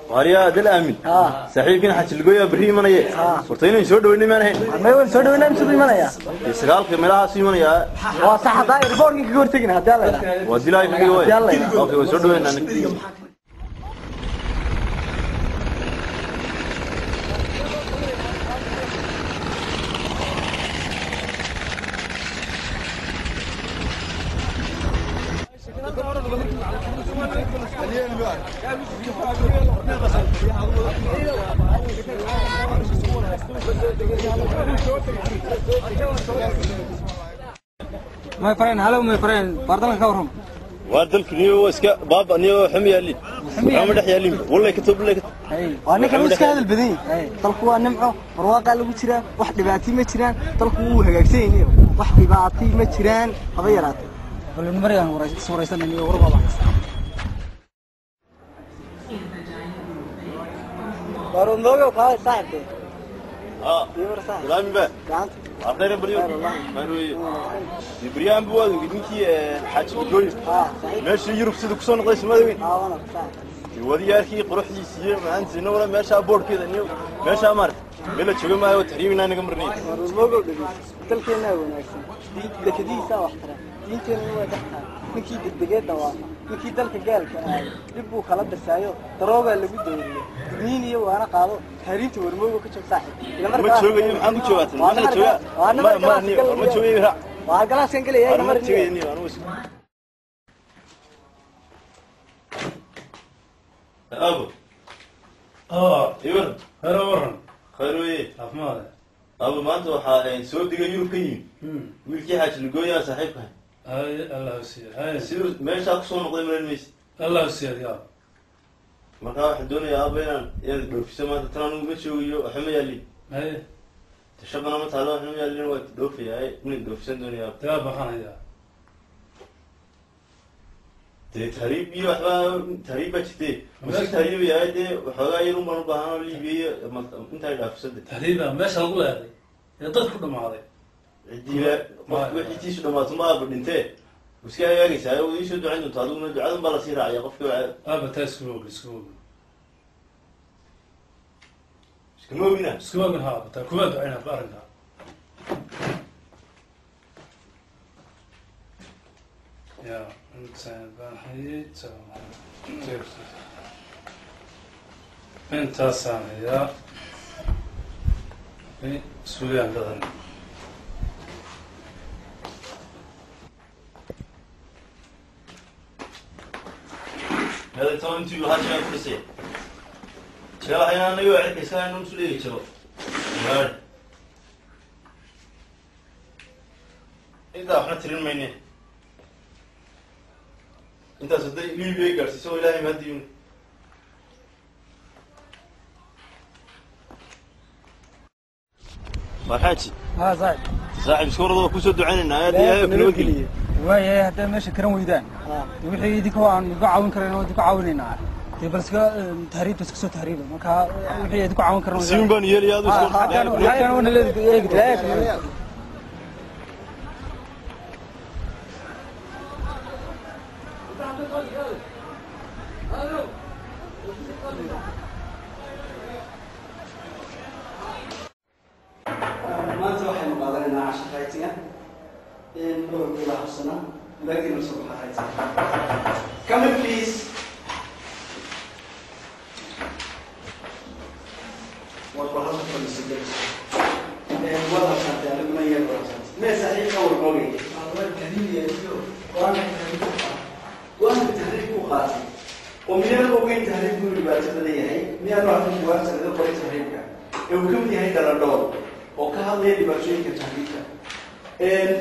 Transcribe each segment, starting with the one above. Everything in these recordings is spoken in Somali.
واريا دل أمين صحيح حتى الجوية بريمة نية ورتيني شو دويني من هنا ما يقول شو دويني مش بريمة نية يسقال كملها سيمة نية صح ده ريبورت كيقول تجينا هتلا ودي لا يفيقوا يلا أوكي شو دويني أنا My friend, hello my friend. Pardon كورهم. وادل كنيو اسكا بابا نيو حمي اللي محمد حيالي والله كتب لك وانا كانوا اسكا هذا البدين طلقوا نمعه برواقه لو جيران wax dhibaatay ma jiraan dalku uu hagaagsan yahay wax dhibaatay ma jiraan haba yaraatay wal numarigan waraysanayay warba baa baron logo ka saartay يور صح سلام بقى كانت أخيرا بريء ماروي بريان بواد وقدنكي حاج الجوي ماشي يروح سيدك صون قيس ماذا وانا صح ودي ياركي قروح يسير مع أنت نورا ماشي أبورد كذا نيو ماشي أمر ملا تشوفي ما هو تحريمنا أنا قمرني اللوجو ده كلنا وناسين دي كدي سوا احترام انت هو دحها نكي دغدغه دوا نكي dalka gaalka ah dib uu kala dasaayo darooga lagu dooriyo diin iyo waana qaado xariinta warmoogo ka jooga saaxiib ila markaa ma joogayo maxaan ku joogaatay ma joogayo waa galaskan galay ma joogayo anu أبو يورن خيروي أفماذا أبو ما أنتوا سود دقيقة يوروبيين ويلكي حاجة الجوية صاحبها هاي الله يسير هاي سير ما يشاقصون نقضي من الميس الله يسير يا ما كان واحد دوني يا أبينا يذكر في سماء ترانو بتشوي حمي اللي هاي تشبنا ما تعلم حمي اللي نوع دوفي هاي من دوفي سندوني يا تابع بخان يا تهريب يو أحبا تهريب بتشتي مش تهريب يا هاي وحلا يروم بنو بهانا اللي بيه أنت هاي أفسد تهريبا ما شاء الله هذه يضل كل ما هذا عدي لا ما يجيش لما تما بدنته وش كان يجي سايو ويشدوا عنده تعلمون عدم بلا سيرة يا قفوا أبى تسكوب سكوب كم بينا سكوب من هذا تكوب عينها بارنها يا إنسان بحيت أنت سامي يا في سوريا بدن هذا تون تيجي هاشم فرسي شغله هنا أنا يوعد كيسان نوم سوريا يشرب إذا إحنا ترين مني أنت صدق لي بيجر سوي لها ما ديون مرحاتي صاحب صاحب سكور الله كوسو دعانا هذه بنوكلي واي هذا ماشي كرم ويدان وحي يديك وان عاون كرنا وديك عاونينا بس تهريب بس كسو تهريب marka wixii ay ku caawin karno siin baan yeelay aad isku kan wana leeyahay ما توحي مقابلنا عشان فايتنا إن نور الله حسنا لكن نصبح فايتنا come in please والله كل سجل والله سنت على ما يقرأ ما صحيح أول قوي أول كريم يجيو وأنا بتحريك وقاسي ومن القوي تحريك من الباجة بديه من الواحد من الواحد هذا قوي تحريكه يمكن هي دلالة وكهذا اللي بشوفه كتحريكه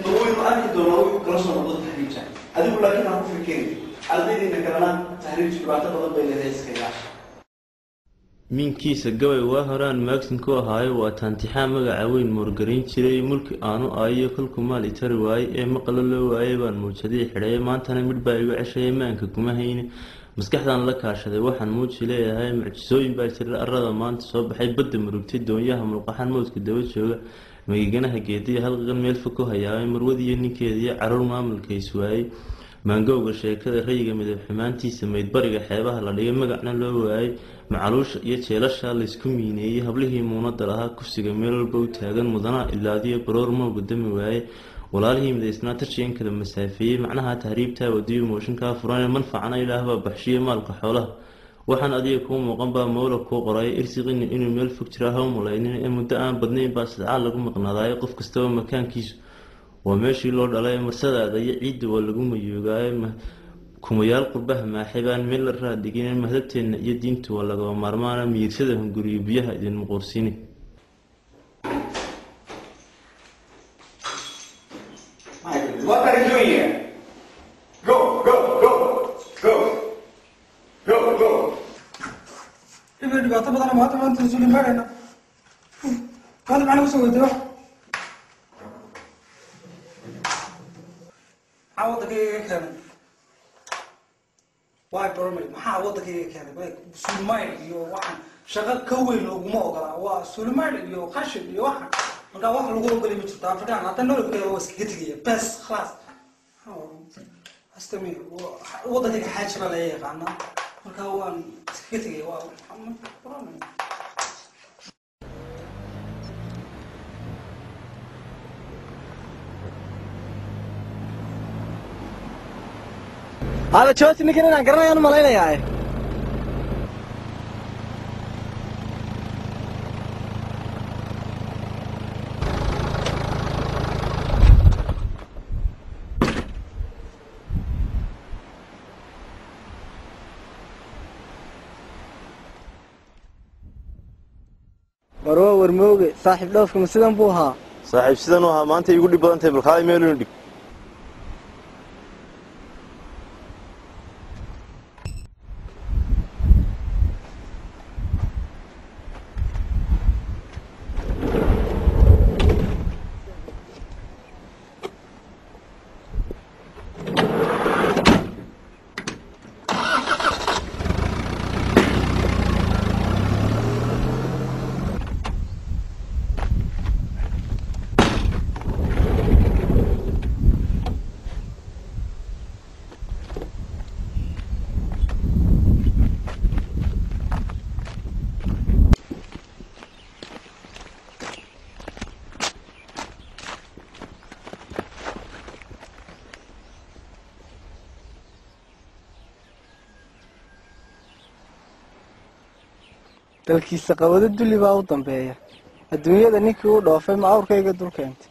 هو يؤكد دونه كراسة ضد تحريكه هذا يقول لكن أنا فكرت على ذلك إن كمان تحريك بعد بدل بين الناس كذا minkiisa gabay waa horaan maagsin ku ahaayo waa taantixaa magaca weyn moorgarayn jiray mulki aanu aayo kolku maal itari waaye ee maqalo loo waayay baan muujadii xidhay maantana midh baa igu ceshay maanka kuma hayne maskaxdan la kaashaday waxaan muuji leeyahay mucjisooyin baa jira arrada maanta soo baxay badda murugtay doonyaha mulqaxan mowdka daba jooga magiganaha geediya halqan meel fog ku hayaabay marwadiiyo ninkeediiyo caruur maamulkays waayey maangowga sheekada rayiga midab xumaantiisa mayd bariga xeebaha la dhigay magacna loo waayay macaluusha iyo jeelasha laysku miineeyey hablihii muunada lahaa kufsiga meel walba u taagan mudanaa ilaadiyo baroor mooga dami waaye walaalihii midaysnaa tashiyan kala masaafeeyey macnaha tahriibtaa wadiyo mooshinkaa furan manfacana ilaahbaa baxshiye maalka xoolaha waxaan adiga kuu muuqan baa mawla kuu qoraya irsiqina inuu meel fog jiraa ha malaynin ee muddo aan badnayn baa sadcaal lagu maqnaadaayo qof kastaba makaankiisu waa meeshii loo dhalay marsadaada iyo ciidda waa lagu mayoogaay kumayaal qurbaha maaxibaan meel la raadigin mahadabteenna iyo diintu waa lagaba maarmaana miirsada hunguriyo biyaha idin muquursini What are you doing here? Go. Even if you got a matter of to the marina. Call the man who's with you. How the gay can? Why, Burma? How the gay can? Like, Sulmai, you want Shagat Kowin or Moga, was Sulmai, you Hashim, you want. And I want to go to South Africa, and I know if I was getting a best class. Ask me, what the hatch of a Rana? How one getting a wow. هذا شوتي نكنا نقرأ أنا ملاينا ياي ورموقي صاحب دوفكم السلام بوها صاحب سيدانوها ما أنت يقول لي بدن تبل خاي ميلون دي dalkiisa qabado dulli baa u dambeeya adduunyada ninkii u dhoofay ma awrkayga dulkeentay